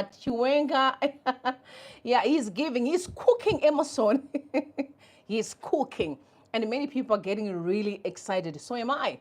CHIWENGA. Yeah, he's cooking Emerson. He's cooking. And many people are getting really excited. So am I.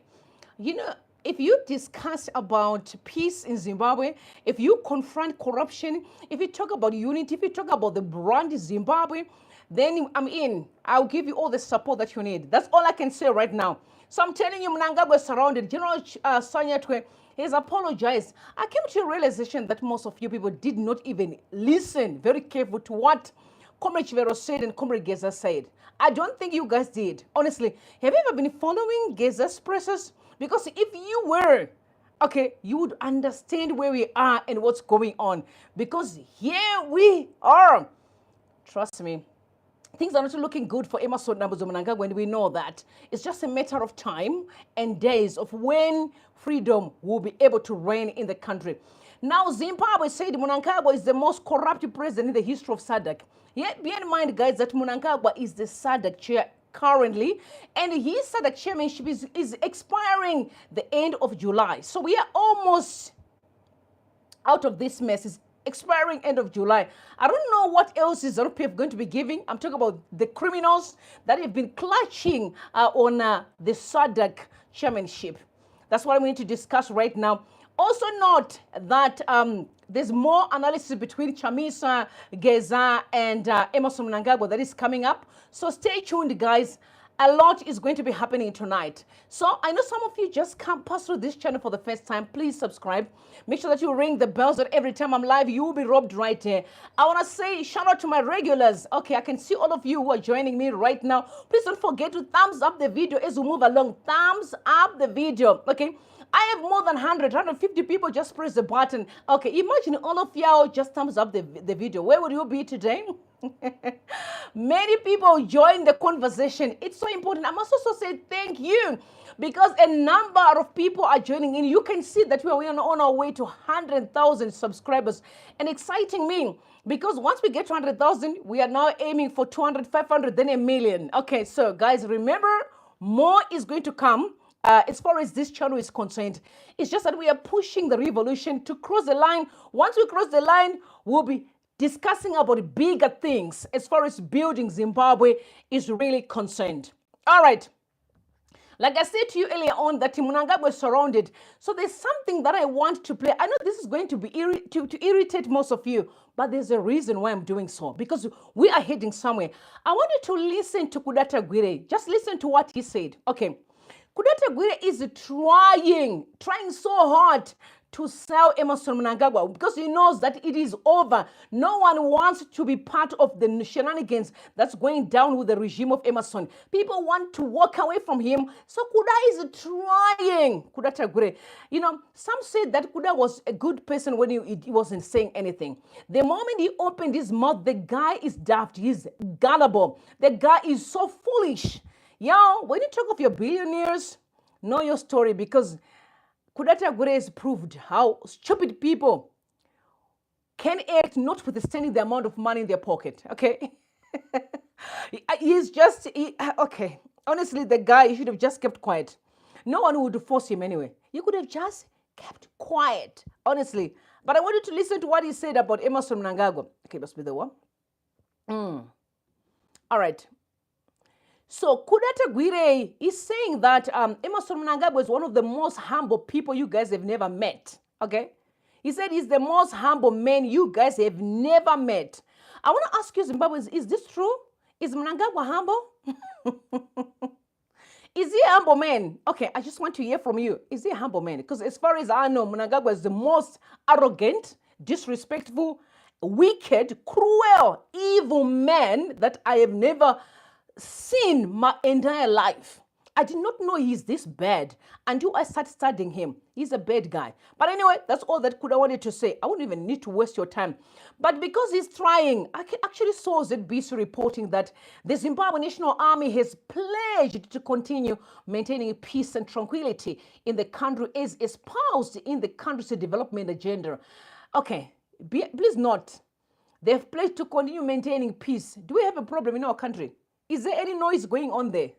You know, if you discuss about peace in Zimbabwe, if you confront corruption, if you talk about unity, if you talk about the brand Zimbabwe, then I'm in. I'll give you all the support that you need. That's all I can say right now. So I'm telling you, Mnangagwa is surrounded. General SANYAYWE has apologized. I came to a realization that most of you people did not even listen very careful to what Comrade Chivero said and Comrade GEZA said. I don't think you guys did. Honestly, have you ever been following GEZA's presses? Because if you were, okay, you would understand where we are and what's going on. Because here we are. Trust me. Things are not looking good for Emerson Mnangagwa when we know that. It's just a matter of time and days of when freedom will be able to reign in the country. Now, Zimbabwe said Mnangagwa is the most corrupt president in the history of SADC. Yet, bear in mind, guys, that Mnangagwa is the SADC chair currently, and his SADC chairmanship is expiring the end of July. So we are almost out of this mess. It's expiring end of July. I don't know what else is RPF going to be giving. I'm talking about the criminals that have been clutching on the SADC chairmanship. That's what I'm going to discuss right now. Also note that there's more analysis between Chamisa, GEZA, and Emerson Mnangagwa that is coming up. So stay tuned, guys. A lot is going to be happening tonight. So I know some of you just come pass through this channel for the first time. Please subscribe. Make sure that you ring the bells that every time I'm live, you will be robbed right here. I want to say shout out to my regulars. Okay, I can see all of you who are joining me right now. Please don't forget to thumbs up the video as we move along. Thumbs up the video. Okay. I have more than 150 people just press the button. Okay, imagine all of y'all just thumbs up the video. Where would you be today? Many people join the conversation. It's so important. I must also say thank you because a number of people are joining in. You can see that we are on our way to 100,000 subscribers. And exciting me because once we get to 100,000, we are now aiming for 200, 500, then a million. Okay, so guys, remember, more is going to come. As far as this channel is concerned, it's just that we are pushing the revolution to cross the line. Once we cross the line, we'll be discussing about bigger things as far as building Zimbabwe is really concerned. All right. Like I said to you earlier on that Mnangagwa is surrounded. So there's something that I want to play. I know this is going to be to irritate most of you, but there's a reason why I'm doing so. Because we are heading somewhere. I want you to listen to Kudata Gwire. Just listen to what he said. Okay. Kudata Gwire is trying so hard to sell Emerson Mnangagwa because he knows that it is over. No one wants to be part of the shenanigans that's going down with the regime of Emerson. People want to walk away from him. So Kuda is trying. Kudata Gwire. You know, some said that Kuda was a good person when he wasn't saying anything. The moment he opened his mouth, the guy is daft. He's gullible. The guy is so foolish. Yo, when you talk of your billionaires, know your story because Kudata Gwire has proved how stupid people can act notwithstanding the amount of money in their pocket, okay? Okay. Honestly, the guy, he should have just kept quiet. No one would force him anyway. You could have just kept quiet, honestly. But I want you to listen to what he said about Emerson Mnangagwa. Okay, must be the one. All right. So Kudata Gwire is saying that Emerson Mnangagwa is one of the most humble people you guys have never met. Okay? He said he's the most humble man you guys have never met. I want to ask you, Zimbabweans, is this true? Is Mnangagwa humble? Is he a humble man? Okay, I just want to hear from you. Is he a humble man? Because as far as I know, Mnangagwa is the most arrogant, disrespectful, wicked, cruel, evil man that I have never seen my entire life. I did not know he's this bad until I started studying him. He's a bad guy. But anyway, that's all that I wanted to say. I wouldn't even need to waste your time. But because he's trying, I actually saw ZBC reporting that the Zimbabwe National Army has pledged to continue maintaining peace and tranquility in the country as espoused in the country's development agenda. Okay, please note, they've pledged to continue maintaining peace. Do we have a problem in our country? Is there any noise going on there?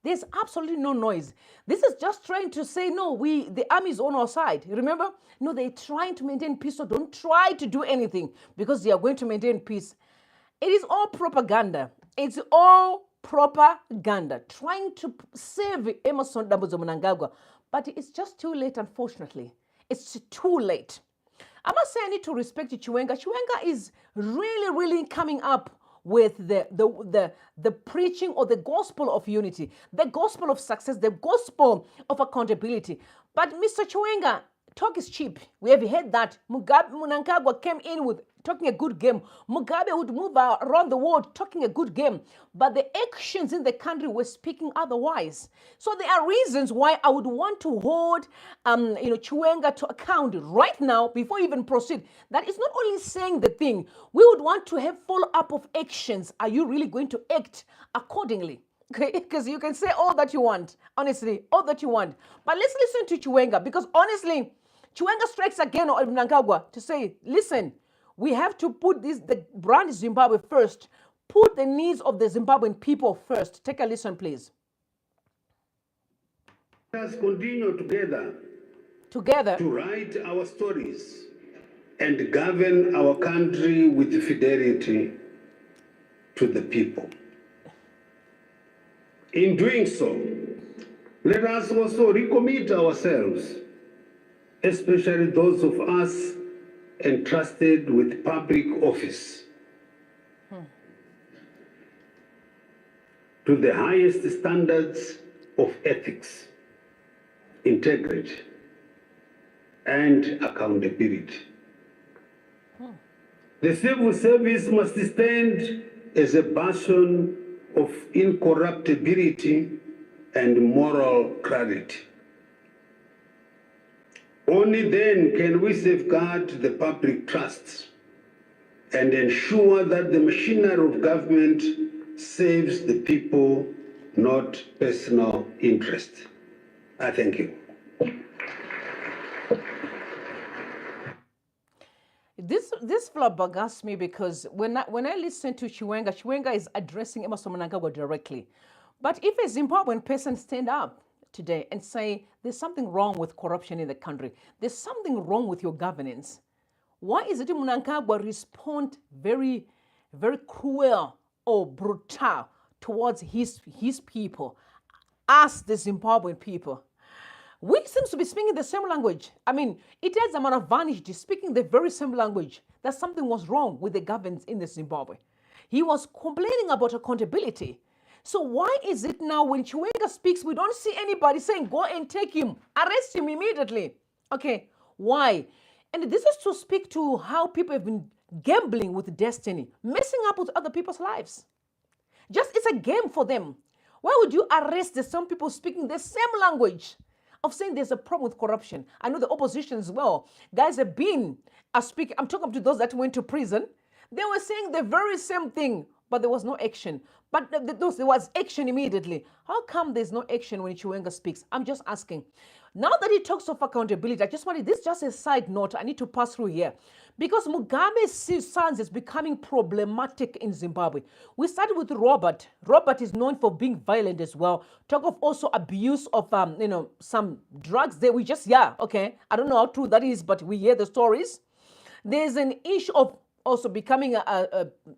There's absolutely no noise. This is just trying to say, no, the army is on our side. Remember? No, they're trying to maintain peace, so don't try to do anything because they are going to maintain peace. It is all propaganda. It's all propaganda, trying to save Emerson Mnangagwa. But it's just too late, unfortunately. It's too late. I must say I need to respect Chiwenga. Chiwenga is really, really coming up with the preaching or the gospel of unity, the gospel of success, the gospel of accountability. But Mr. Chiwenga, talk is cheap. We have heard that. Mnangagwa came in with talking a good game. Mugabe would move around the world talking a good game. But the actions in the country were speaking otherwise. So there are reasons why I would want to hold Chiwenga to account right now before we even proceed. That is not only saying the thing. We would want to have follow-up of actions. Are you really going to act accordingly? Okay, because you can say all that you want, honestly, all that you want. But let's listen to Chiwenga, because honestly, Chiwenga strikes again on Mnangagwa to say, listen, we have to put the brand Zimbabwe first. Put the needs of the Zimbabwean people first. Take a listen, please. Let us continue together to write our stories and govern our country with fidelity to the people. In doing so, let us also recommit ourselves, especially those of us entrusted with public office, to the highest standards of ethics, integrity, and accountability. The civil service must stand as a bastion of incorruptibility and moral clarity. Only then can we safeguard the public trust and ensure that the machinery of government serves the people, not personal interest. I thank you. This flabbergasts me, because when I listen to Chiwenga is addressing Emerson Mnangagwa directly. But if a Zimbabwean person stand up today and say there's something wrong with corruption in the country, there's something wrong with your governance, why is it Mnangagwa respond very, very cruel or brutal towards his people, us the Zimbabwean people? We seem to be speaking the same language. I mean, it has amount of vanity speaking the very same language. That something was wrong with the governance in the Zimbabwe. He was complaining about accountability. So why is it now when Chiwenga speaks, we don't see anybody saying, go and take him, arrest him immediately? Okay, why? And this is to speak to how people have been gambling with destiny, messing up with other people's lives. It's a game for them. Why would you arrest some people speaking the same language of saying there's a problem with corruption? I know the opposition as well. Guys have been speaking. I'm talking to those that went to prison. They were saying the very same thing, but there was no action. But there was action immediately. How come there's no action when Chiwenga speaks? I'm just asking. Now that he talks of accountability, I just wanted, this is just a side note I need to pass through here. Because Mugabe's sons is becoming problematic in Zimbabwe. We started with Robert. Robert is known for being violent as well. Talk of also abuse of, some drugs there. Okay. I don't know how true that is, but we hear the stories. There's an issue of also becoming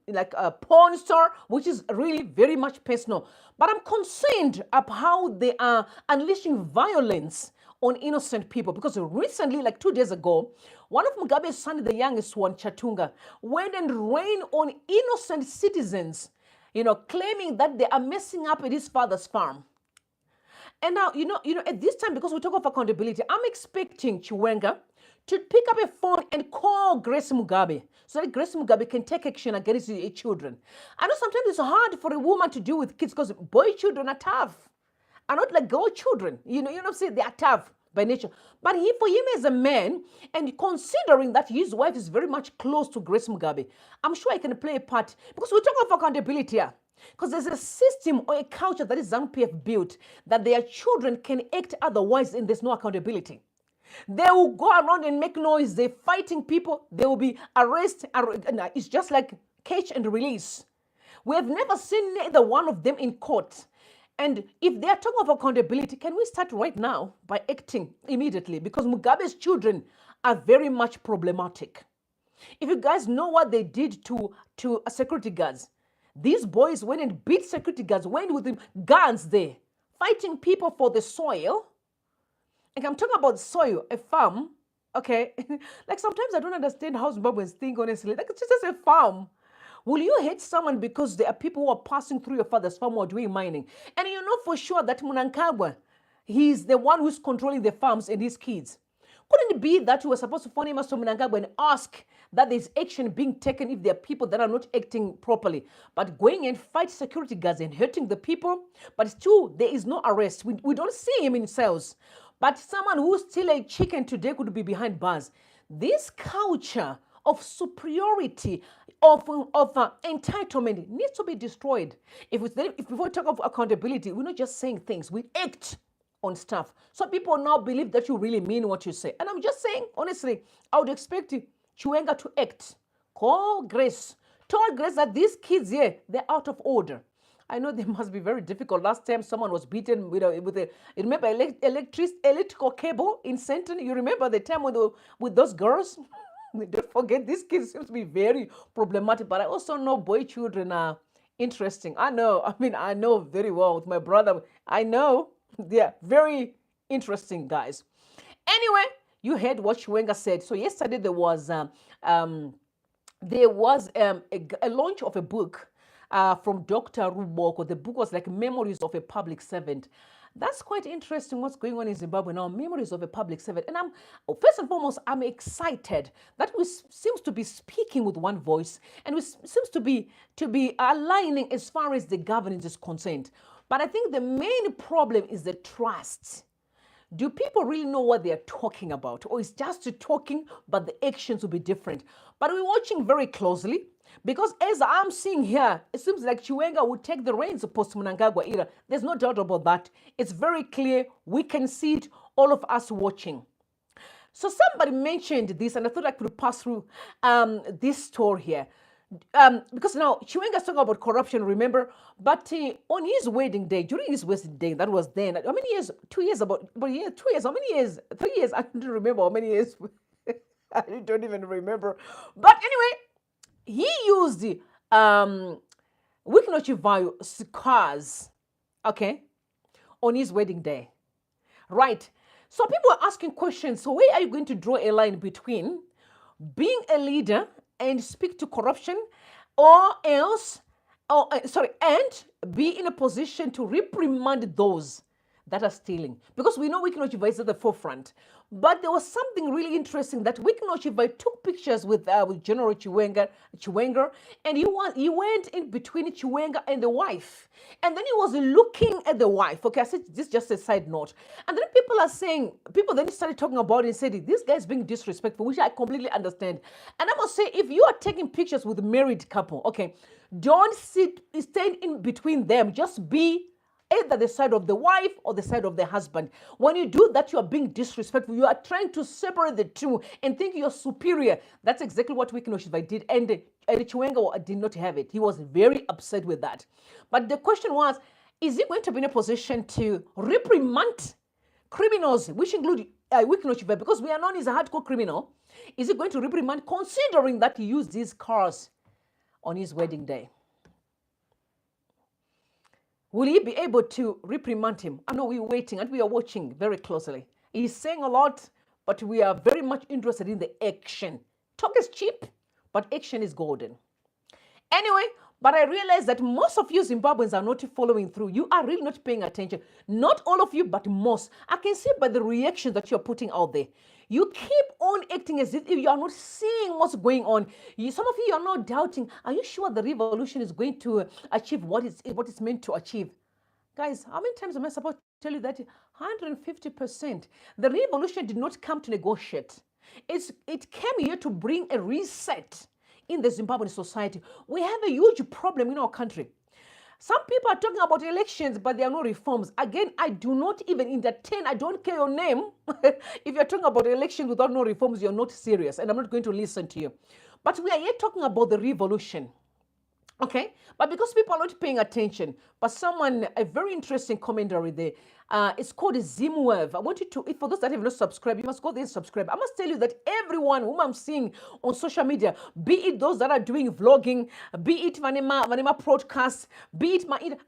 like a porn star, which is really very much personal. But I'm concerned of how they are unleashing violence on innocent people, because recently, like 2 days ago, one of Mugabe's sons, the youngest one, Chatunga, went and rained on innocent citizens, claiming that they are messing up at his father's farm. And now, at this time, because we talk of accountability, I'm expecting Chiwenga to pick up a phone and call Grace Mugabe so that Grace Mugabe can take action against his children. I know sometimes it's hard for a woman to deal with kids because boy children are tough. Are not like girl children. You know what I'm saying? They are tough by nature. But for him as a man, and considering that his wife is very much close to Grace Mugabe, I'm sure he can play a part. Because we talk of accountability here. Because there's a system or a culture that is ZANU-PF built that their children can act otherwise and there's no accountability. They will go around and make noise. They're fighting people. They will be arrested. It's just like catch and release. We have never seen either one of them in court. And if they are talking of accountability, can we start right now by acting immediately? Because Mugabe's children are very much problematic. If you guys know what they did to security guards, these boys went and beat security guards, went with them, guns there, fighting people for the soil. Like I'm talking about soil, a farm, okay? Like sometimes I don't understand how Zimbabweans think, honestly. Like it's just a farm. Will you hate someone because there are people who are passing through your father's farm or doing mining? And you know for sure that Mnangagwa, he's the one who's controlling the farms and his kids. Couldn't it be that you were supposed to phone him as to Mnangagwa and ask that there's action being taken if there are people that are not acting properly? But going and fight security guards and hurting the people, but still there is no arrest. We don't see him in cells. But someone who steal a chicken today could be behind bars. This culture of superiority, of entitlement needs to be destroyed. If we talk of accountability, we're not just saying things, we act on stuff. So people now believe that you really mean what you say. And I'm just saying, honestly, I would expect Chiwenga to act. Call Grace. Told Grace that these kids here, they're out of order. I know they must be very difficult. Last time someone was beaten with a you remember electrical cable in Senton? You remember the time with those girls? Don't forget, these kids seem to be very problematic. But I also know boy children are interesting. I know very well with my brother. I know they're very interesting guys. Anyway, you heard what Chiwenga said. So yesterday there was a launch of a book from Dr. Ruboko. The book was like Memories of a Public Servant. That's quite interesting what's going on in Zimbabwe now, Memories of a Public Servant. And first and foremost, I'm excited that we seems to be speaking with one voice and we seems to be aligning as far as the governance is concerned. But I think the main problem is the trust. Do people really know what they're talking about? Or is just talking, but the actions will be different? But we're watching very closely because as I'm seeing here, it seems like Chiwenga will take the reins post Mnangagwa era. There's no doubt about that. It's very clear. We can see it, all of us watching. So somebody mentioned this, and I thought I could pass through this story here. Because now Chiwenga is talking about corruption, remember? But on his wedding day, during his wedding day, that was then, how many years? 2 years, how many years? 3 years, I don't remember how many years. I don't even remember. But anyway, he used Wikinochivayo scars, okay, on his wedding day. Right. So people are asking questions. So where are you going to draw a line between being a leader and speak to corruption, or else, and be in a position to reprimand those that are stealing? Because we know Wikinochiva is at the forefront. But there was something really interesting that Wikinochiva took pictures with General Chiwenga, and he went in between Chiwenga and the wife. And then he was looking at the wife. Okay, I said this is just a side note. And then people then started talking about it and said, this guy's being disrespectful, which I completely understand. And I must say, if you are taking pictures with a married couple, okay, don't stand in between them. Just be either the side of the wife or the side of the husband. When you do that, you are being disrespectful. You are trying to separate the two and think you're superior. That's exactly what Wikinochiva did. And Chiwenga did not have it. He was very upset with that. But the question was, is he going to be in a position to reprimand criminals, which include Wikinochiva, because we are known as a hardcore criminal? Is he going to reprimand, considering that he used these cars on his wedding day? Will he be able to reprimand him? I know we're waiting and we are watching very closely. He's saying a lot, but we are very much interested in the action. Talk is cheap, but action is golden. Anyway, but I realize that most of you Zimbabweans are not following through. You are really not paying attention. Not all of you, but most. I can see by the reactions that you're putting out there. You keep on acting as if you are not seeing what's going on. Some of you are not doubting. Are you sure the revolution is going to achieve what it's meant to achieve? Guys, how many times am I supposed to tell you that? 150%. The revolution did not come to negotiate. It came here to bring a reset in the Zimbabwean society. We have a huge problem in our country. Some people are talking about elections, but there are no reforms. Again, I do not even entertain. I don't care your name. If you're talking about elections without no reforms, you're not serious, and I'm not going to listen to you. But we are here talking about the revolution. Okay, but because people are not paying attention, but someone, a very interesting commentary there. It's called Zimwev. I want you to, if for those that have not subscribed, you must go there and subscribe. I must tell you that everyone whom I'm seeing on social media, be it those that are doing vlogging, be it Vanema broadcasts, be it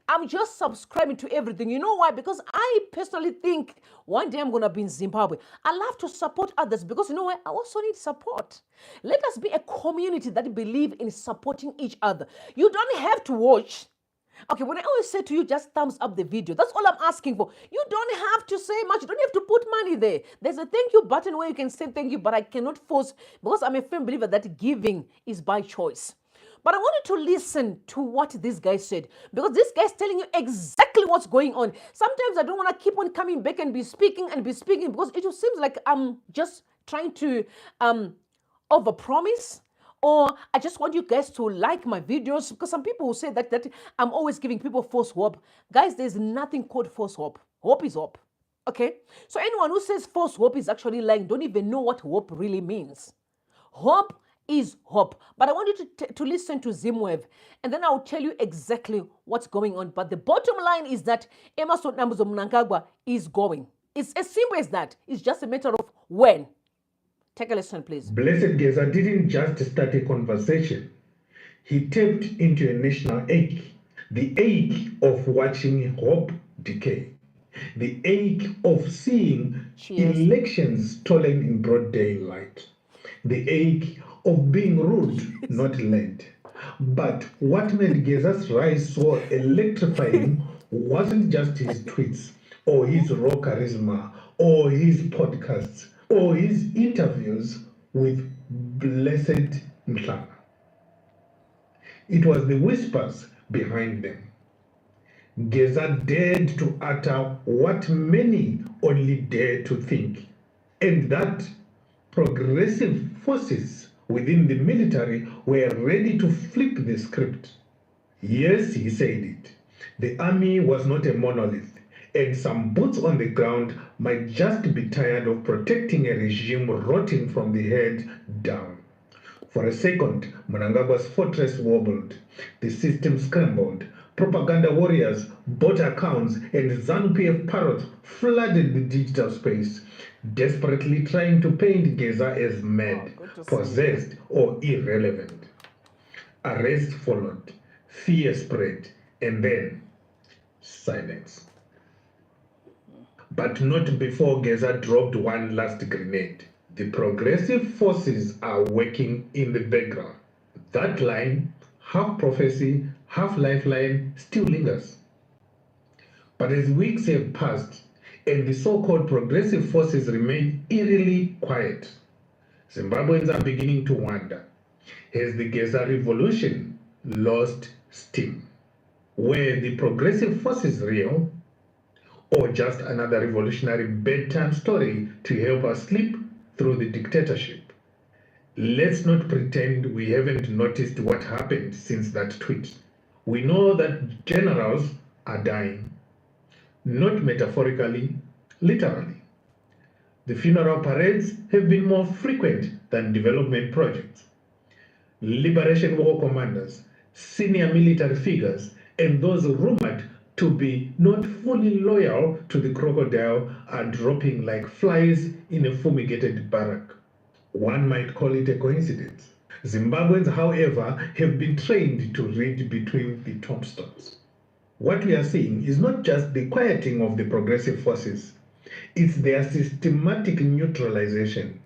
I'm just subscribing to everything. You know why? Because I personally think one day I'm going to be in Zimbabwe. I love to support others because you know what? I also need support. Let us be a community that believe in supporting each other. You don't have to watch. Okay, when I always say to you, just thumbs up the video. That's all I'm asking for. You don't have to say much. You don't have to put money there. There's a thank you button where you can say thank you, but I cannot force because I'm a firm believer that giving is by choice. But I wanted to listen to what this guy said because this guy is telling you exactly what's going on. Sometimes I don't want to keep on coming back and be speaking because it just seems like I'm just trying to overpromise, or I just want you guys to like my videos because some people will say that I'm always giving people false hope. Guys, there's nothing called false hope. Hope is hope. Okay? So anyone who says false hope is actually lying, don't even know what hope really means. Hope is hope. But I want you to listen to Zimwev, and then I'll tell you exactly what's going on. But the bottom line is that Emerson Nambuzo Mnangagwa is going. It's as simple as that. It's just a matter of when. Take a listen, please. Blessed GEZA didn't just start a conversation. He tapped into a national ache. The ache of watching hope decay. The ache of seeing elections stolen in broad daylight. The ache of being ruled, not led. But what made GEZA's rise so electrifying wasn't just his tweets, or his raw charisma, or his podcasts, or his interviews with Blessed Mhlanga. It was the whispers behind them. GEZA dared to utter what many only dare to think, and that progressive forces within the military were ready to flip the script. Yes, he said it. The army was not a monolith, and some boots on the ground might just be tired of protecting a regime rotting from the head down. For a second, Mnangagwa's fortress wobbled. The system scrambled. Propaganda warriors, bot accounts, and ZANU-PF parrots flooded the digital space, desperately trying to paint GEZA as mad, possessed, or irrelevant. Arrest followed, fear spread, and then silence. But not before GEZA dropped one last grenade. The progressive forces are working in the background. That line, half prophecy, half lifeline, still lingers. But as weeks have passed and the so-called progressive forces remain eerily quiet, Zimbabweans are beginning to wonder, has the GEZA revolution lost steam? Were the progressive forces real, or just another revolutionary bedtime story to help us sleep through the dictatorship? Let's not pretend we haven't noticed what happened since that tweet. We know that generals are dying, not metaphorically, literally. The funeral parades have been more frequent than development projects. Liberation War commanders, senior military figures, and those rumored to be not fully loyal to the crocodile are dropping like flies in a fumigated barrack. One might call it a coincidence. Zimbabweans, however, have been trained to read between the tombstones. What we are seeing is not just the quieting of the progressive forces, it's their systematic neutralization.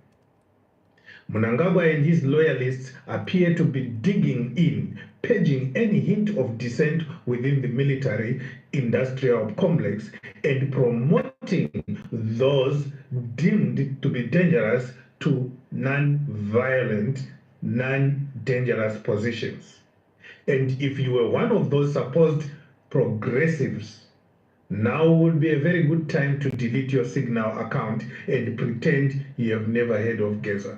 Mnangagwa and his loyalists appear to be digging in, purging any hint of dissent within the military-industrial complex and promoting those deemed to be dangerous to non-violent, non-dangerous positions. And if you were one of those supposed progressives, now would be a very good time to delete your Signal account and pretend you have never heard of GEZA.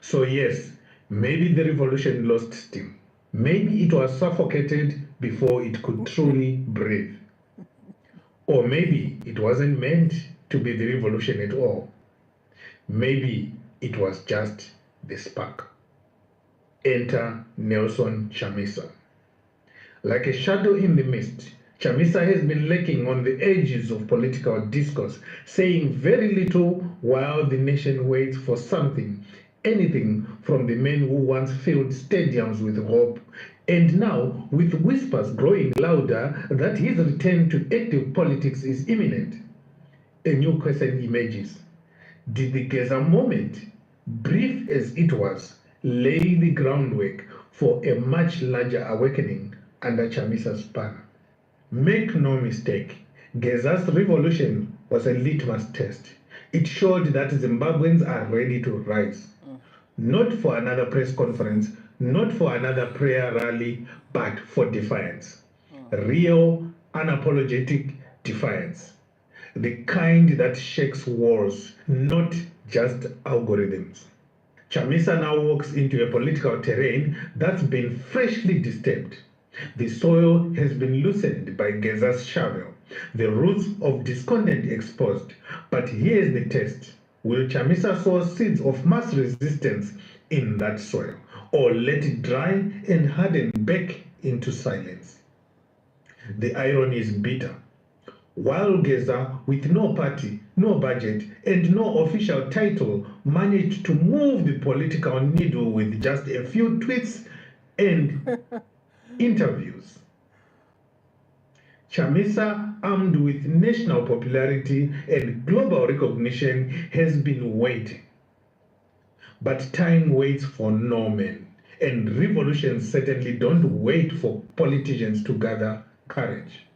So yes, maybe the revolution lost steam. Maybe it was suffocated before it could truly breathe. Or maybe it wasn't meant to be the revolution at all. Maybe it was just the spark. Enter Nelson Chamisa. Like a shadow in the mist, Chamisa has been lurking on the edges of political discourse, saying very little while the nation waits for something, anything from the men who once filled stadiums with hope, and now, with whispers growing louder that his return to active politics is imminent. A new question emerges. Did the GEZA moment, brief as it was, lay the groundwork for a much larger awakening under Chamisa's banner? Make no mistake, GEZA's revolution was a litmus test. It showed that Zimbabweans are ready to rise. Not for another press conference, not for another prayer rally, but for defiance. Real, unapologetic defiance. The kind that shakes walls, not just algorithms. Chamisa now walks into a political terrain that's been freshly disturbed. The soil has been loosened by GEZA's shovel, the roots of discontent exposed. But here's the test. Will Chamisa sow seeds of mass resistance in that soil, or let it dry and harden back into silence? The irony is bitter. While GEZA, with no party, no budget, and no official title, managed to move the political needle with just a few tweets and interviews, Chamisa, armed with national popularity and global recognition, has been waiting. But time waits for no man, and revolutions certainly don't wait for politicians to gather courage.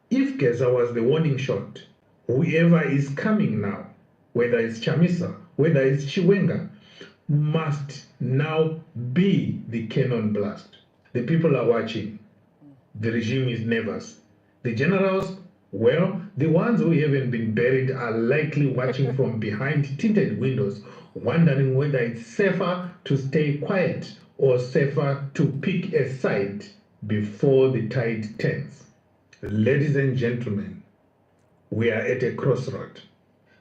If GEZA was the warning shot, whoever is coming now, whether it's Chamisa, whether it's CHIWENGA, must now be the cannon blast. The people are watching. The regime is nervous. The generals, well, the ones who haven't been buried are likely watching from behind tinted windows, wondering whether it's safer to stay quiet or safer to pick a side before the tide turns. Ladies and gentlemen, we are at a crossroad.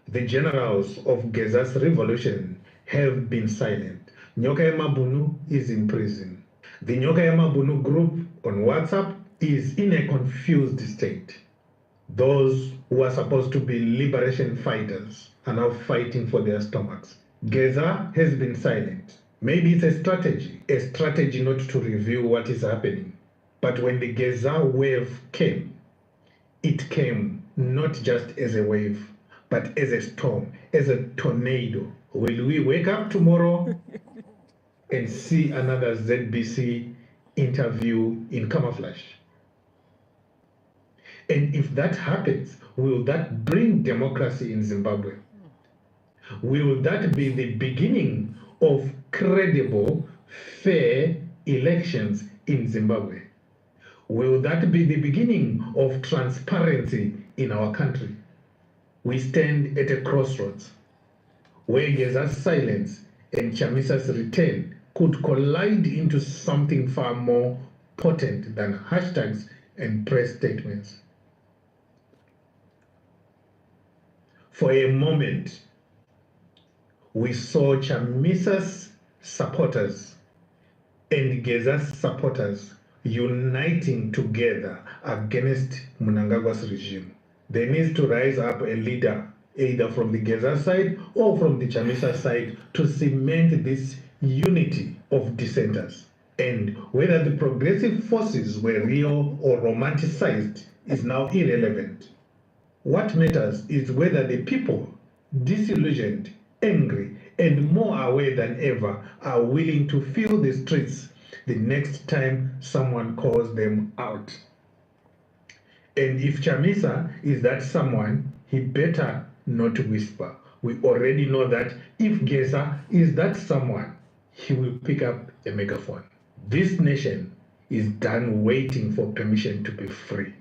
The generals of GEZA's revolution have been silent. Nyoka Mabunu is in prison. The Nyoka Mabunu group on WhatsApp is in a confused state. Those who are supposed to be liberation fighters are now fighting for their stomachs. GEZA has been silent. Maybe it's a strategy not to reveal what is happening. But when the GEZA wave came, it came not just as a wave, but as a storm, as a tornado. Will we wake up tomorrow and see another ZBC interview in camouflage? And if that happens, will that bring democracy in Zimbabwe? Will that be the beginning of credible, fair elections in Zimbabwe? Will that be the beginning of transparency in our country? We stand at a crossroads where GEZA's silence and Chamisa's return could collide into something far more potent than hashtags and press statements. For a moment, we saw Chamisa's supporters and GEZA's supporters uniting together against Mnangagwa's regime. There needs to rise up a leader, either from the GEZA side or from the Chamisa side, to cement this unity of dissenters. And whether the progressive forces were real or romanticized is now irrelevant. What matters is whether the people, disillusioned, angry, and more aware than ever, are willing to fill the streets the next time someone calls them out. And if Chamisa is that someone, he better not whisper. We already know that if GEZA is that someone, he will pick up a megaphone. This nation is done waiting for permission to be free.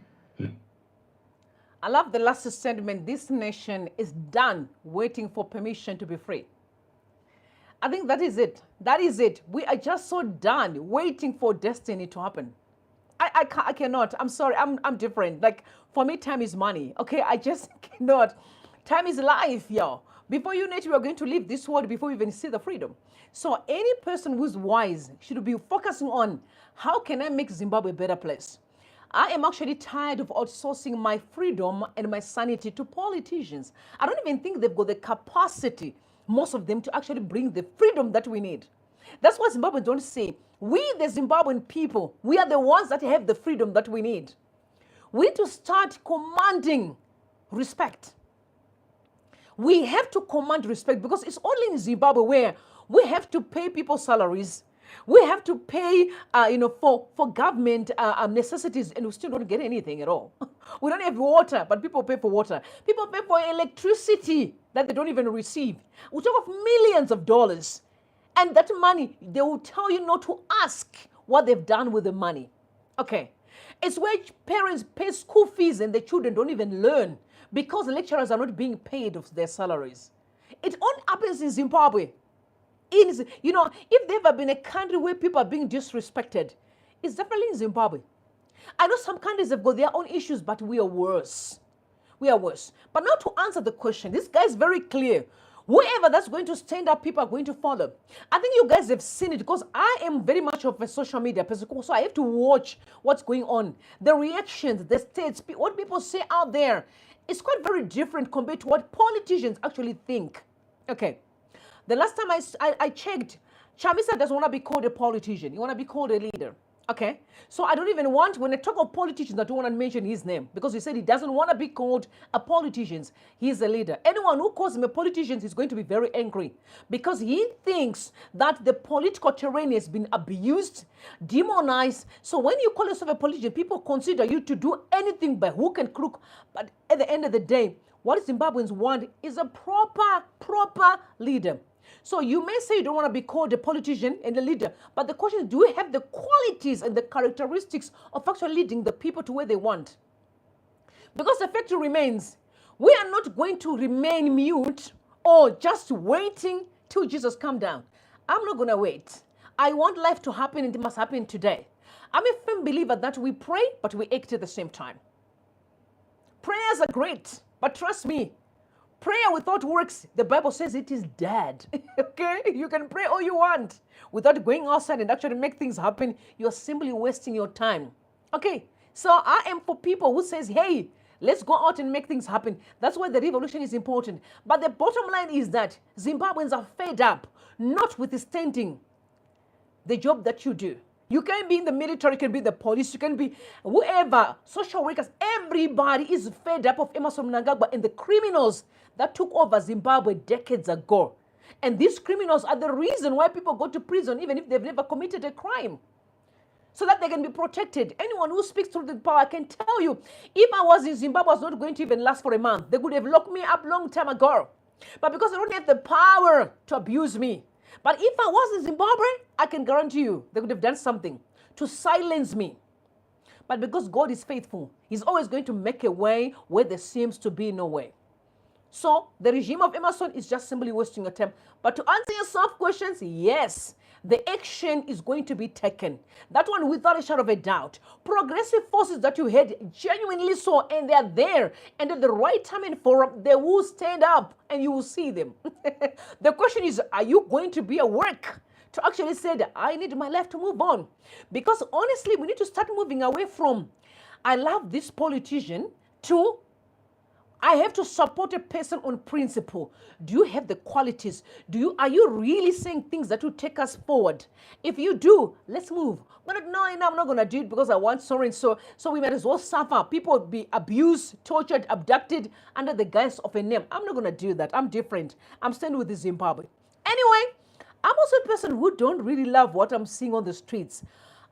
I love the last statement. This nation is done waiting for permission to be free. I think that is it. That is it. We are just so done waiting for destiny to happen. I cannot. I'm sorry. I'm different. Like, for me, time is money. Okay, I just cannot. Time is life, y'all. Before you know it, we are going to leave this world before we even see the freedom. So any person who's wise should be focusing on, how can I make Zimbabwe a better place? I am actually tired of outsourcing my freedom and my sanity to politicians. I don't even think they've got the capacity, most of them, to actually bring the freedom that we need. That's what Zimbabweans don't say. We, the Zimbabwean people, we are the ones that have the freedom that we need. We need to start commanding respect. We have to command respect because it's only in Zimbabwe where we have to pay people salaries. We have to pay, for government necessities, and we still don't get anything at all. We don't have water, but people pay for water. People pay for electricity that they don't even receive. We talk of millions of dollars. And that money, they will tell you not to ask what they've done with the money. Okay. It's where parents pay school fees and the children don't even learn because the lecturers are not being paid of their salaries. It only happens in Zimbabwe. If there ever been a country where people are being disrespected, it's definitely in Zimbabwe. I know some countries have got their own issues, but we are worse. We are worse. But now to answer the question, this guy is very clear. Whoever that's going to stand up, people are going to follow. I think you guys have seen it because I am very much of a social media person, so I have to watch what's going on. The reactions, the states, what people say out there, it's quite very different compared to what politicians actually think. Okay. The last time I checked, Chamisa doesn't want to be called a politician. He want to be called a leader. Okay? So I don't even want, when I talk of politicians, I don't want to mention his name because he said he doesn't want to be called a politician. He's a leader. Anyone who calls him a politician is going to be very angry because he thinks that the political terrain has been abused, demonized. So when you call yourself a politician, people consider you to do anything by hook and crook. But at the end of the day, what Zimbabweans want is a proper leader. So you may say you don't want to be called a politician and a leader, but the question is, do you have the qualities and the characteristics of actually leading the people to where they want? Because the fact remains, we are not going to remain mute or just waiting till Jesus comes down. I'm not going to wait. I want life to happen, and it must happen today. I'm a firm believer that we pray, but we act at the same time. Prayers are great, but trust me, prayer without works, the Bible says it is dead. Okay? You can pray all you want without going outside and actually make things happen. You're simply wasting your time. Okay? So I am for people who says, hey, let's go out and make things happen. That's why the revolution is important. But the bottom line is that Zimbabweans are fed up, notwithstanding the job that you do. You can be in the military, you can be in the police, you can be whoever, social workers, everybody is fed up of Mnangagwa and the criminals that took over Zimbabwe decades ago. And these criminals are the reason why people go to prison even if they've never committed a crime. So that they can be protected. Anyone who speaks through the power can tell you, if I was in Zimbabwe, I was not going to even last for a month. They could have locked me up long time ago. But because they don't have the power to abuse me. But if I was in Zimbabwe, I can guarantee you they could have done something to silence me. But because God is faithful, he's always going to make a way where there seems to be no way. So the regime of Emerson is just simply wasting your time. But to answer your soft questions, yes, the action is going to be taken. That one without a shadow of a doubt. Progressive forces that you had genuinely saw, and they are there. And at the right time and forum, they will stand up and you will see them. The question is, are you going to be awake to actually say that I need my life to move on? Because honestly, we need to start moving away from, I love this politician, to I have to support a person on principle. Do you have the qualities? Are you really saying things that will take us forward? If you do, let's move. But no, I'm not going to do it because I want so and so. So we might as well suffer. People will be abused, tortured, abducted under the guise of a name. I'm not going to do that. I'm different. I'm standing with the Zimbabwe. Anyway, I'm also a person who don't really love what I'm seeing on the streets.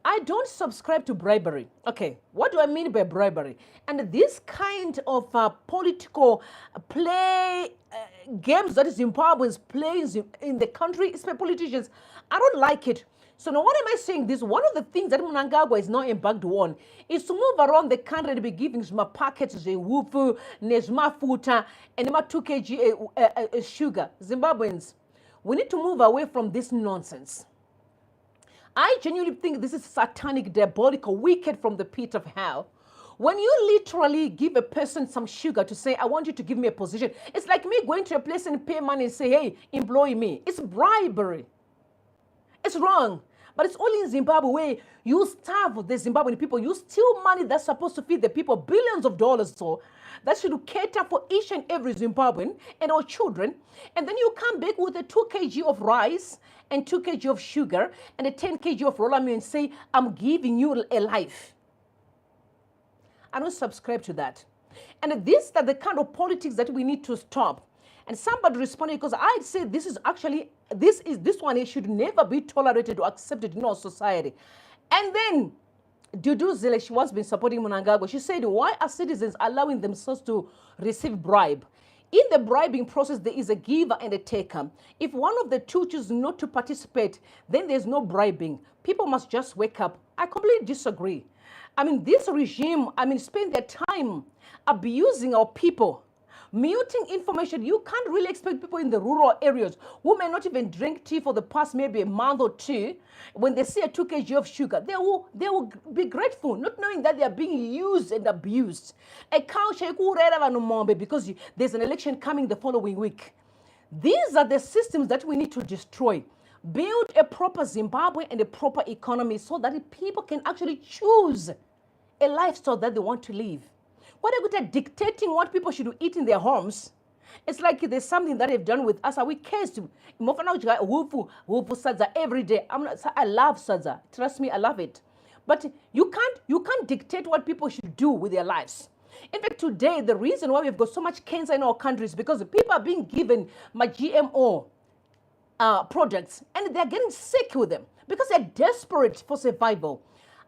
I don't subscribe to bribery. Okay, what do I mean by bribery? And this kind of political play games that Zimbabweans play in the country, especially politicians, I don't like it. So now what am I saying this? One of the things that Mnangagwa is now embarked on is to move around the country and be giving some packets, wufu, futa, and 2 kg sugar. Zimbabweans, we need to move away from this nonsense. I genuinely think this is satanic, diabolical, wicked from the pit of hell. When you literally give a person some sugar to say, I want you to give me a position, it's like me going to a place and pay money and say, hey, employ me. It's bribery. It's wrong. But it's only in Zimbabwe where you starve the Zimbabwean people. You steal money that's supposed to feed the people, billions of dollars so that should cater for each and every Zimbabwean and our children. And then you come back with a 2 kg of rice and 2 kg of sugar and a 10 kg of roller meal and say, I'm giving you a life. I don't subscribe to that. And these are the kind of politics that we need to stop. And somebody responded because I say this is actually, this one, it should never be tolerated or accepted in our society. And then Dudu Zile, she was been supporting Mnangagwa. She said, why are citizens allowing themselves to receive bribe? In the bribing process, there is a giver and a taker. If one of the two chooses not to participate, then there's no bribing. People must just wake up. I completely disagree. I mean, this regime, spend their time abusing our people, muting information. You can't really expect people in the rural areas who may not even drink tea for the past maybe a month or two. When they see a 2 kg of sugar, they will be grateful, not knowing that they are being used and abused. A cow because there's an election coming the following week. These are the systems that we need to destroy. Build a proper Zimbabwe and a proper economy so that people can actually choose a lifestyle that they want to live. What are good at dictating what people should eat in their homes? It's like there's something that they've done with us. We cursed sadza every day. I love sadza. Trust me, I love it. But you can't dictate what people should do with their lives. In fact, today, the reason why we've got so much cancer in our country is because people are being given my GMO products and they're getting sick with them because they're desperate for survival.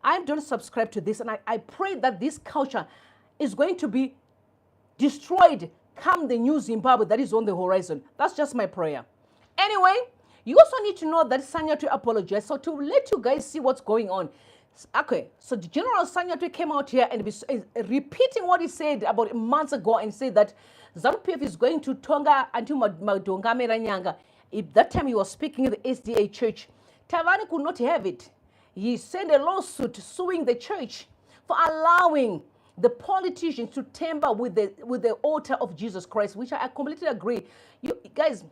I don't subscribe to this, and I pray that this culture is going to be destroyed come the new Zimbabwe that is on the horizon. That's just my prayer. Anyway, you also need to know that SANYAYWE apologized. So to let you guys see what's going on. Okay, so the General SANYAYWE came out here and is repeating what he said about months ago and said that ZANU-PF is going to Tonga until Madongame Ranyanga. If that time he was speaking in the SDA church, Tavani could not have it. He sent a lawsuit suing the church for allowing the politicians to tamper with the altar of Jesus Christ, which I completely agree. You guys,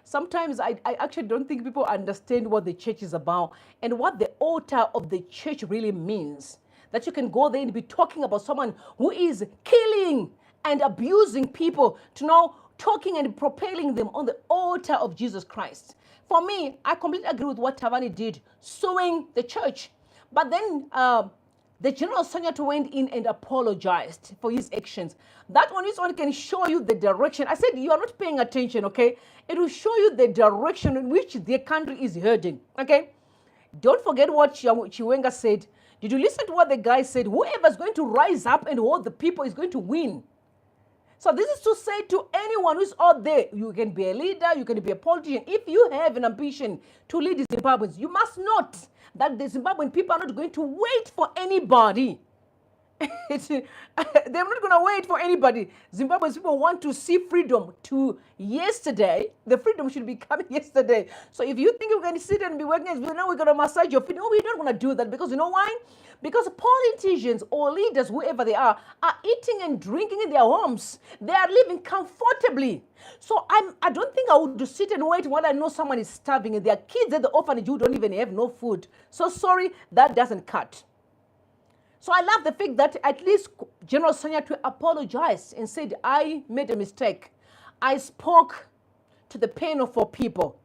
sometimes I actually don't think people understand what the church is about and what the altar of the church really means. That you can go there and be talking about someone who is killing and abusing people to now talking and propelling them on the altar of Jesus Christ. For me, I completely agree with what Tavani did, suing the church. But then the General SANYAYWE went in and apologized for his actions. That one can show you the direction. I said you are not paying attention, okay? It will show you the direction in which the country is heading, okay? Don't forget what CHIWENGA said. Did you listen to what the guy said? Whoever is going to rise up and hold the people is going to win. So this is to say to anyone who's out there, you can be a leader, you can be a politician. If you have an ambition to lead the Zimbabweans, you must not that the Zimbabwean people are not going to wait for anybody. They're not going to wait for anybody. Zimbabwean people want to see freedom to yesterday. The freedom should be coming yesterday. So if you think you're going to sit and be working, now we're going to massage your feet. No, we're not going to do that because you know why? Because politicians or leaders, whoever they are eating and drinking in their homes. They are living comfortably. So I don't think I would sit and wait while I know someone is starving and there are kids at the orphanage who don't even have no food. So sorry, that doesn't cut. So I love the fact that at least General SANYAYWE apologized and said, I made a mistake. I spoke to the pain of our people.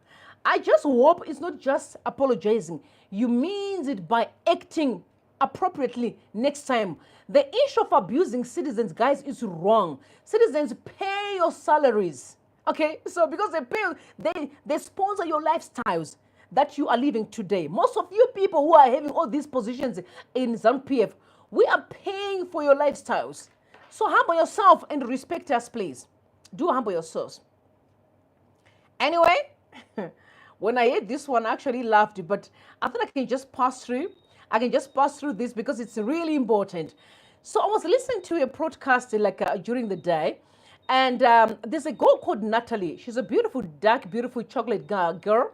I just hope it's not just apologizing. You mean it by acting appropriately next time. The issue of abusing citizens, guys, is wrong. Citizens pay your salaries. Okay? So because they sponsor your lifestyles that you are living today. Most of you people who are having all these positions in ZANU-PF, we are paying for your lifestyles. So humble yourself and respect us, please. Do humble yourselves. Anyway, when I heard this one, I actually laughed, but I thought I can just pass through. I can just pass through this because it's really important. So I was listening to a broadcast during the day, and there's a girl called Natalie. She's a beautiful, dark, beautiful chocolate girl.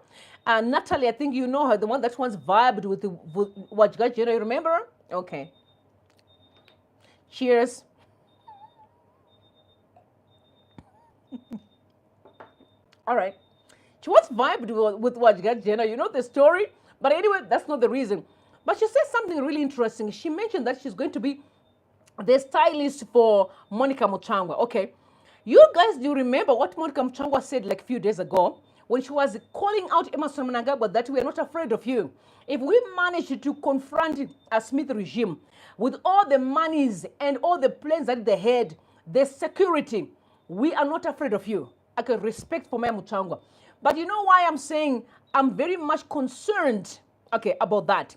Natalie, I think you know her, the one that once vibed with Wajga, you remember her? Okay. Cheers. All right. She once vibed with Wajga Jenna. You know the story? But anyway, that's not the reason. But she said something really interesting. She mentioned that she's going to be the stylist for Monica Muchangwa. Okay. You guys, do you remember what Monica Muchangwa said like a few days ago when she was calling out Emerson Mnangagwa that we are not afraid of you? If we manage to confront a Smith regime with all the monies and all the plans that they had, the security, we are not afraid of you. I can respect for Maya Muchangwa. But you know why I'm saying I'm very much concerned, okay, about that?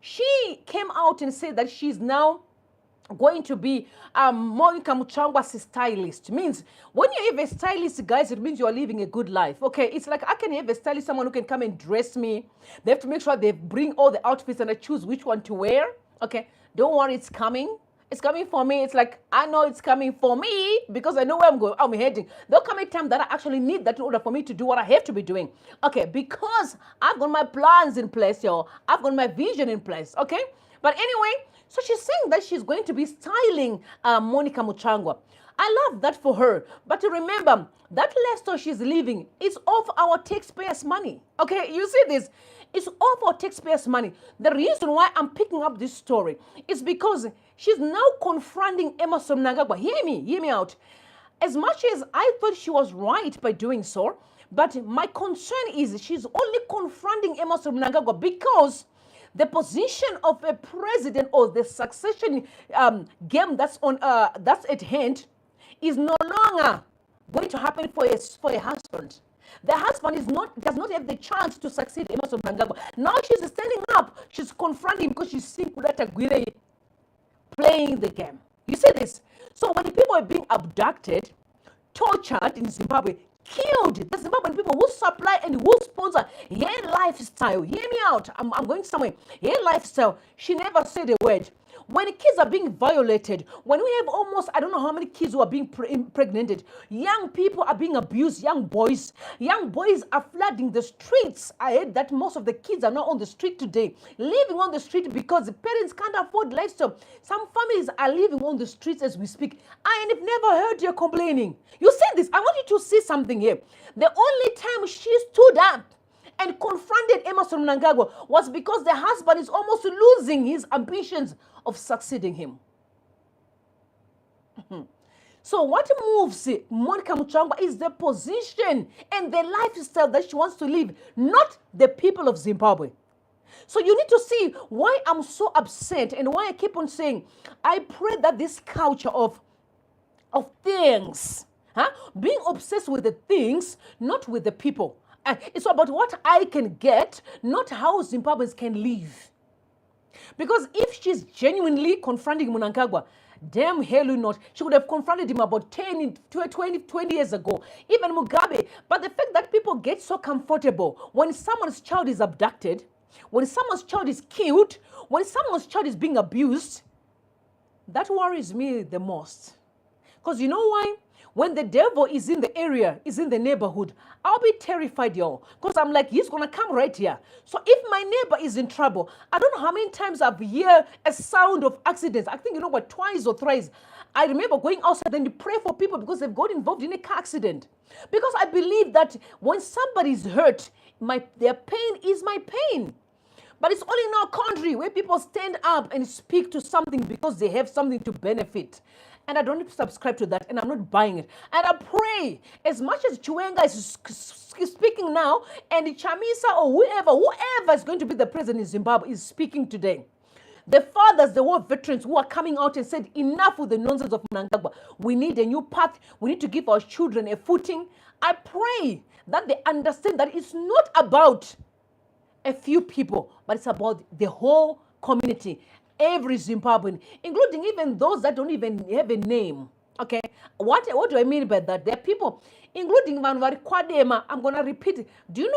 She came out and said that she's now going to be Monica Muchangwa's stylist. Means when you have a stylist, guys, it means you are living a good life. Okay, it's like I can have a stylist, someone who can come and dress me. They have to make sure they bring all the outfits and I choose which one to wear. Okay, don't worry, it's coming. It's coming for me. It's like, I know it's coming for me because I know where I'm going, I'm heading. There'll come a time that I actually need that in order for me to do what I have to be doing. Okay, because I've got my plans in place, y'all. I've got my vision in place, okay? But anyway, so she's saying that she's going to be styling Monica Muchangwa. I love that for her. But remember, that lifestyle she's living is off our taxpayers' money. Okay, you see this? It's off our taxpayers' money. The reason why I'm picking up this story is because she's now confronting Emerson Mnangagwa. Hear me out. As much as I thought she was right by doing so, but my concern is she's only confronting Emerson Mnangagwa because the position of a president or the succession game that's at hand is no longer going to happen for a husband. The husband does not have the chance to succeed Emerson Mnangagwa. Now she's standing up, she's confronting him because she's seeing Kudata Gwire playing the game. You see this? So when people are being abducted, tortured in Zimbabwe, killed, the Zimbabwean people who supply and who sponsor her lifestyle, hear me out, I'm going somewhere, her lifestyle, she never said a word. When kids are being violated, when we have almost, I don't know how many kids who are being impregnated, young people are being abused, young boys are flooding the streets. I heard that most of the kids are not on the street today, living on the street because the parents can't afford lifestyle. Some families are living on the streets as we speak. I have never heard you complaining. You see this? I want you to see something here. The only time she stood up and confronted Emerson Mnangagwa was because the husband is almost losing his ambitions of succeeding him. So what moves Monica Muchangwa is the position and the lifestyle that she wants to live, not the people of Zimbabwe. So you need to see why I'm so upset and why I keep on saying, I pray that this culture of things, being obsessed with the things, not with the people. It's about what I can get, not how Zimbabweans can live. Because if she's genuinely confronting Mnangagwa, damn hell not, she would have confronted him about 20 years ago. Even Mugabe. But the fact that people get so comfortable when someone's child is abducted, when someone's child is killed, when someone's child is being abused, that worries me the most. Because you know why? When the devil is in the area, is in the neighborhood, I'll be terrified, y'all. Because I'm like, he's going to come right here. So if my neighbor is in trouble, I don't know how many times I've heard a sound of accidents. I think, you know what, twice or thrice. I remember going outside and to pray for people because they've got involved in a car accident. Because I believe that when somebody's hurt, their pain is my pain. But it's only in our country where people stand up and speak to something because they have something to benefit. And I don't subscribe to that, and I'm not buying it. And I pray, as much as CHIWENGA is speaking now, and Chamisa or whoever is going to be the president in Zimbabwe is speaking today. The fathers, the war veterans who are coming out and said, enough with the nonsense of Mnangagwa. We need a new path. We need to give our children a footing. I pray that they understand that it's not about a few people, but it's about the whole community. Every Zimbabwean, including even those that don't even have a name. Okay, what do I mean by that? There are people, including Vanvari Kwadema. I'm gonna repeat it. Do you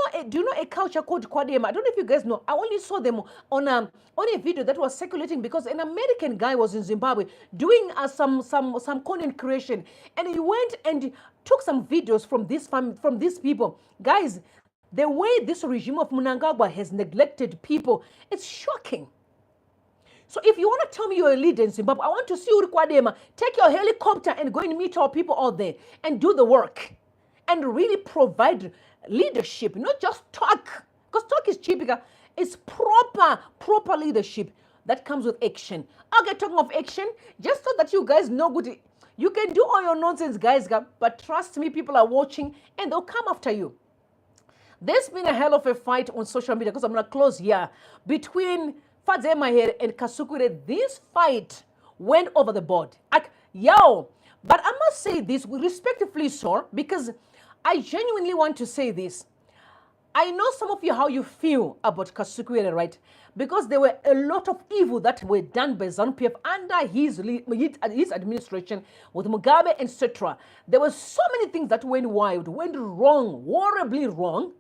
know a culture called Kwadema? I don't know if you guys know. I only saw them on a video that was circulating because an American guy was in Zimbabwe doing some content creation, and he went and took some videos from these people. Guys, the way this regime of Mnangagwa has neglected people, it's shocking. So if you want to tell me you're a leader in Zimbabwe, I want to see Uri Kwadema take your helicopter and go and meet our people out there and do the work and really provide leadership, not just talk. Because talk is cheap. It's proper leadership that comes with action. Okay, talking of action, just so that you guys know good, you can do all your nonsense, guys, but trust me, people are watching and they'll come after you. There's been a hell of a fight on social media, because I'm going to close here, between Fadze Mahere and Kasukure. This fight went over the board. But I must say this respectfully, sir, because I genuinely want to say this. I know some of you how you feel about Kasukure, right? Because there were a lot of evil that were done by ZANU-PF under his administration with Mugabe, etc. There were so many things that went wild, went wrong, horribly wrong.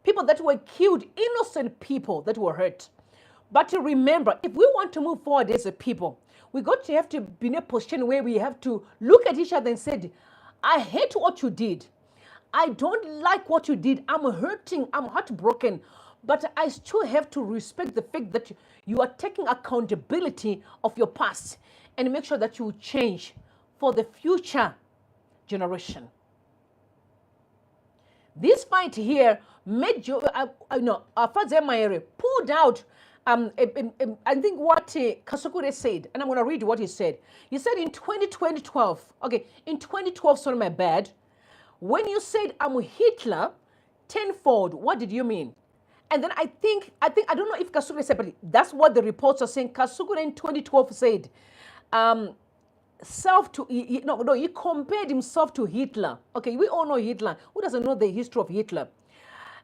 People that were killed, innocent people that were hurt. But to remember, if we want to move forward as a people, we got to have to be in a position where we have to look at each other and say, I hate what you did. I don't like what you did. I'm hurting. I'm heartbroken. But I still have to respect the fact that you are taking accountability of your past and make sure that you change for the future generation. This fight here made Fadze Mahere pulled out I think what Kasukure said, and I'm going to read what he said. He said in 2012, in 2012, sorry, my bad, when you said I'm Hitler tenfold, what did you mean? And then I don't know if Kasukure said, but that's what the reports are saying. Kasukure in 2012 said, he compared himself to Hitler. Okay, we all know Hitler. Who doesn't know the history of Hitler?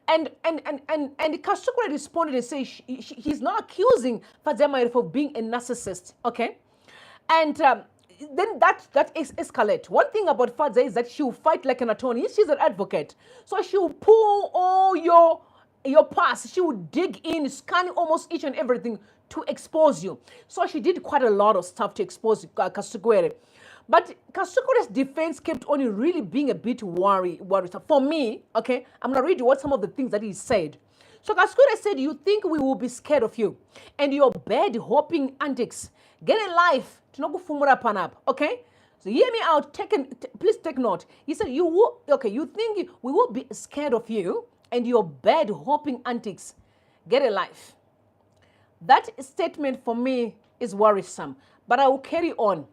And Kasukure responded and said he's not accusing Fadze Mahere for being a narcissist, okay? And then that escalates. One thing about Fadze is that she'll fight like an attorney. She's an advocate. So she'll pull all your past. She will dig in, scanning almost each and everything to expose you. So she did quite a lot of stuff to expose Kasukure. But Kasukure's defense kept on really being a bit worrisome. For me, okay, I'm going to read you what some of the things that he said. So Kasukure said, you think we will be scared of you and your bed hopping antics. Get a life. Okay? So hear me out. Please take note. He said, you think we will be scared of you and your bed hopping antics. Get a life. That statement for me is worrisome, but I will carry on.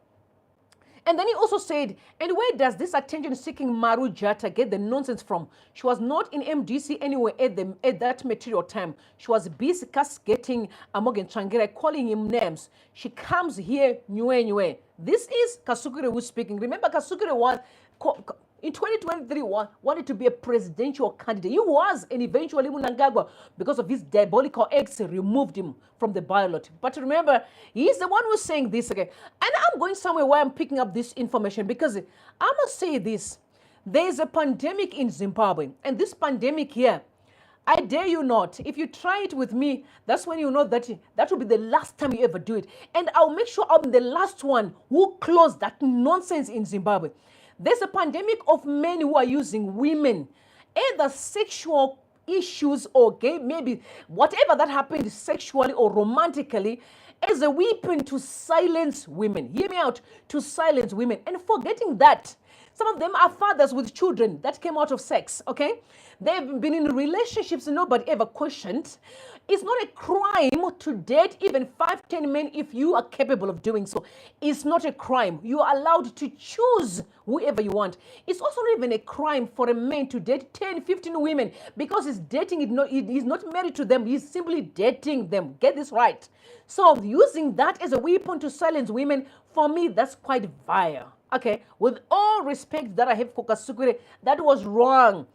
And then he also said, and where does this attention-seeking Maru Jata get the nonsense from? She was not in MDC anyway at that material time. She was busy cascating Morgan Tsvangirai, calling him names. She comes here, nyue. This is Kasukure who's speaking. Remember, Kasukure was, in 2023, wanted to be a presidential candidate. He was, and eventually Mnangagwa, because of his diabolical ex, removed him from the ballot. But remember, he's the one who's saying this again. And I'm going somewhere where I'm picking up this information because I must say this. There's a pandemic in Zimbabwe. And this pandemic here, I dare you not. If you try it with me, that's when you know that that will be the last time you ever do it. And I'll make sure I'm the last one who close that nonsense in Zimbabwe. There's a pandemic of men who are using women, either sexual issues or gay, maybe whatever that happened sexually or romantically, as a weapon to silence women. Hear me out, to silence women. And forgetting that, some of them are fathers with children that came out of sex, okay? They've been in relationships nobody ever questioned. It's not a crime to date even 5-10 men if you are capable of doing so. It's not a crime. You are allowed to choose whoever you want. It's also not even a crime for a man to date 10-15 women because he's dating, he's not married to them. He's simply dating them. Get this right. So using that as a weapon to silence women, for me, that's quite vile. Okay, with all respect that I have for Kasukure, that was wrong.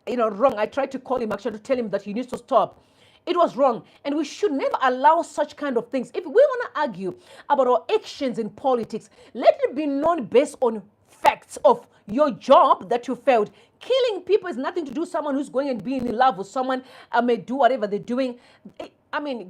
Wrong. I tried to call him actually to tell him that he needs to stop. It was wrong. And we should never allow such kind of things. If we want to argue about our actions in politics, let it be known based on facts of your job that you failed. Killing people has nothing to do with someone who's going and being in love with someone and may do whatever they're doing.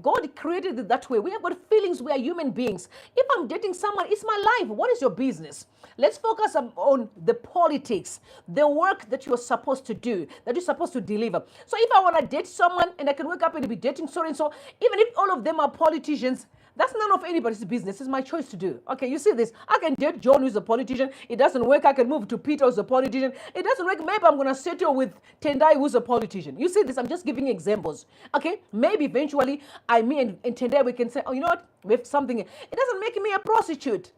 God created it that way. We have got feelings. We are human beings. If I'm dating someone, it's my life. What is your business? Let's focus on the politics, the work that you're supposed to do, that you're supposed to deliver. So if I want to date someone and I can wake up and be dating so and so, even if all of them are politicians, That's none of anybody's business. It's my choice to do. Okay, you see this? I can date John, who's a politician. It doesn't work. I can move to Peter, who's a politician. It doesn't work. Maybe I'm going to settle with Tendai, who's a politician. You see this? I'm just giving examples. Okay, maybe eventually me and Tendai, we can say, oh, you know what? We have something. It doesn't make me a prostitute.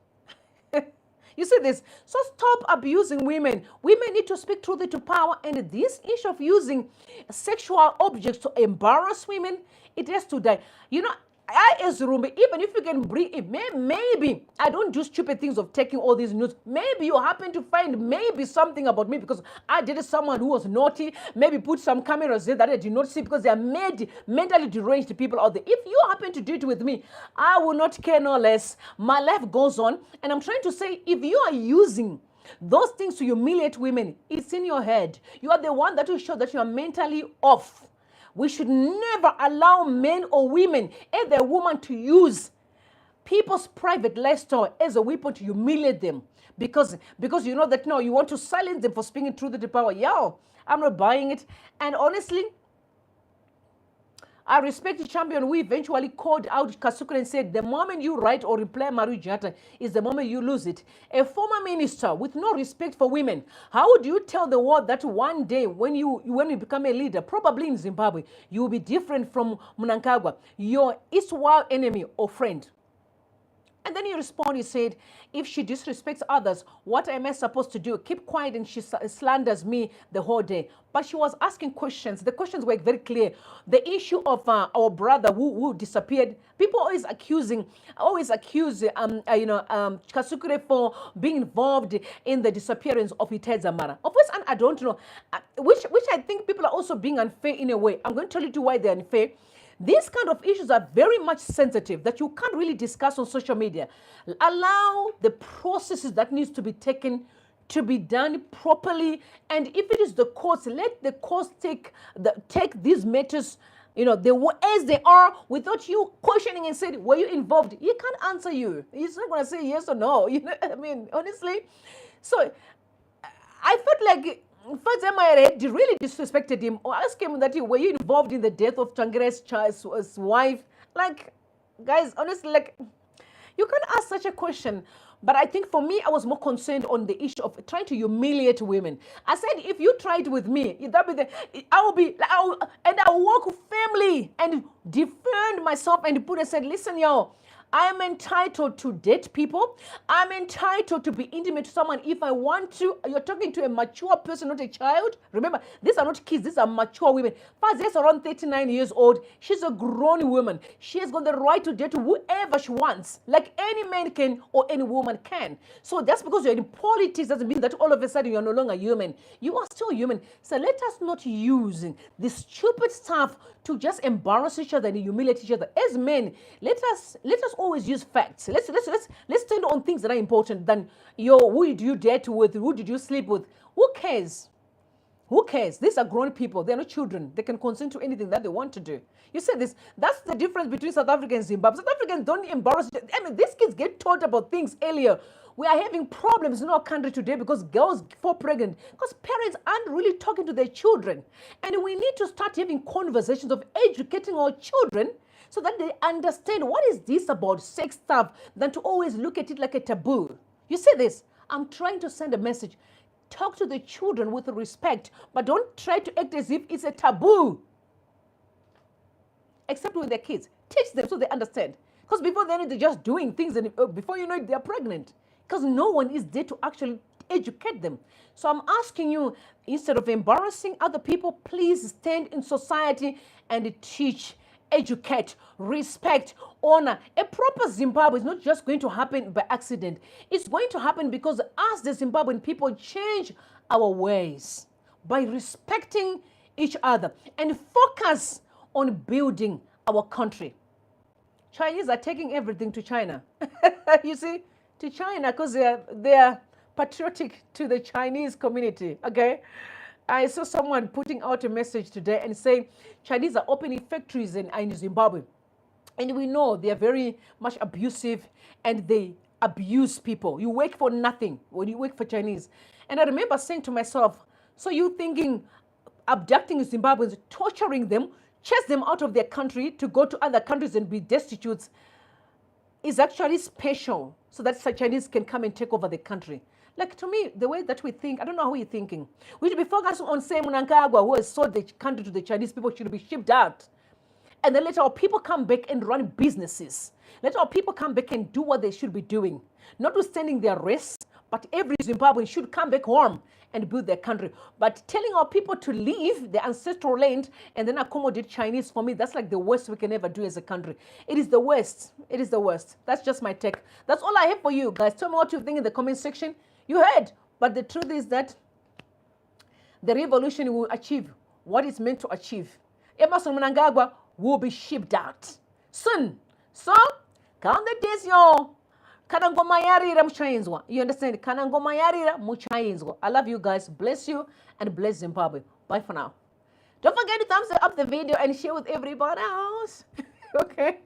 You see this? So stop abusing women. Women need to speak truth to power. And this issue of using sexual objects to embarrass women, it has to die. You know, I, as Rumbe, even if you can bring it, maybe I don't do stupid things of taking all these news. Maybe you happen to find maybe something about me because I dated someone who was naughty. Maybe put some cameras there that I did not see because they are mentally deranged people out there. If you happen to do it with me, I will not care no less. My life goes on. And I'm trying to say, if you are using those things to humiliate women, it's in your head. You are the one that will show that you are mentally off. We should never allow men or women, either a woman, to use people's private lifestyle as a weapon to humiliate them. Because you know that, no, you want to silence them for speaking truth to power. Yo, I'm not buying it. And honestly, I respect the champion who eventually called out Kasukra and said, the moment you write or reply Maru Jata is the moment you lose it. A former minister with no respect for women, how would you tell the world that one day when you become a leader, probably in Zimbabwe, you will be different from Mnangagwa, your Eastward enemy or friend? And then he responded, he said, if she disrespects others, what am I supposed to do? Keep quiet and she slanders me the whole day. But she was asking questions. The questions were very clear. The issue of our brother who disappeared, people always accuse Kasukure for being involved in the disappearance of Iteza Mara. Of course, and I don't know, which I think people are also being unfair in a way. I'm going to tell you why they're unfair. These kind of issues are very much sensitive that you can't really discuss on social media. Allow the processes that needs to be taken to be done properly. And if it is the courts, let the courts take these matters, you know, as they are, without you questioning and saying, were you involved? He can't answer you. He's not going to say yes or no. You know, I mean, honestly. So I felt like, first time I read, really disrespected him or asked him that, were you involved in the death of Changire's wife? Like, guys, honestly, like, you can't ask such a question. But I think for me, I was more concerned on the issue of trying to humiliate women. I said, if you try it with me, I'll walk firmly and defend myself and put and said, listen, yo, I'm entitled to date people. I'm entitled to be intimate to someone if I want to. You're talking to a mature person, not a child. Remember, these are not kids. These are mature women. Faz's around 39 years old. She's a grown woman. She has got the right to date whoever she wants, like any man can or any woman can. So that's because you're in politics doesn't mean that all of a sudden you're no longer human. You are still human. So let us not use this stupid stuff to just embarrass each other and humiliate each other. As men, let us always use facts. Let's stand on things that are important than who did you date with, who did you sleep with. Who cares? Who cares? These are grown people. They're not children. They can consent to anything that they want to do. You said this. That's the difference between South Africa and Zimbabwe. South Africans don't embarrass. I mean, these kids get taught about things earlier. We are having problems in our country today because girls fall pregnant because parents aren't really talking to their children. And we need to start having conversations of educating our children so that they understand what is this about sex stuff than to always look at it like a taboo. You see this? I'm trying to send a message. Talk to the children with respect, but don't try to act as if it's a taboo. Except with their kids. Teach them so they understand. Because before then, they're just doing things, and before you know it, they're pregnant. Because no one is there to actually educate them. So I'm asking you, instead of embarrassing other people, please stand in society and teach, educate, respect, honor. A proper Zimbabwe is not just going to happen by accident. It's going to happen because us, the Zimbabwean people, change our ways by respecting each other and focus on building our country. Chinese are taking everything to China. You see, to China because they're patriotic to the Chinese community. Okay, I saw someone putting out a message today and saying Chinese are opening factories in Zimbabwe, and we know they are very much abusive and they abuse people. You work for nothing when you work for Chinese. And I remember saying to myself, so you thinking abducting Zimbabweans, torturing them, chase them out of their country to go to other countries and be destitute. is actually special so that Chinese can come and take over the country. Like, to me, the way that we think, I don't know how you're thinking. We should be focusing on, say, Mnangagwa, who has sold the country to the Chinese people, should be shipped out. And then let our people come back and run businesses. Let our people come back and do what they should be doing. Notwithstanding their rest, but every Zimbabwean should come back home and build their country. But telling our people to leave their ancestral land and then accommodate Chinese, for me, that's like the worst we can ever do as a country. It is the worst. It is the worst. That's just my take. That's all I have for you guys. Tell me what you think in the comment section. You heard. But the truth is that the revolution will achieve what it's meant to achieve. Emerson Mnangagwa will be shipped out soon. So, count the days, y'all. You understand? I love you guys. Bless you and bless Zimbabwe. Bye for now. Don't forget to thumbs up the video and share with everybody else. Okay?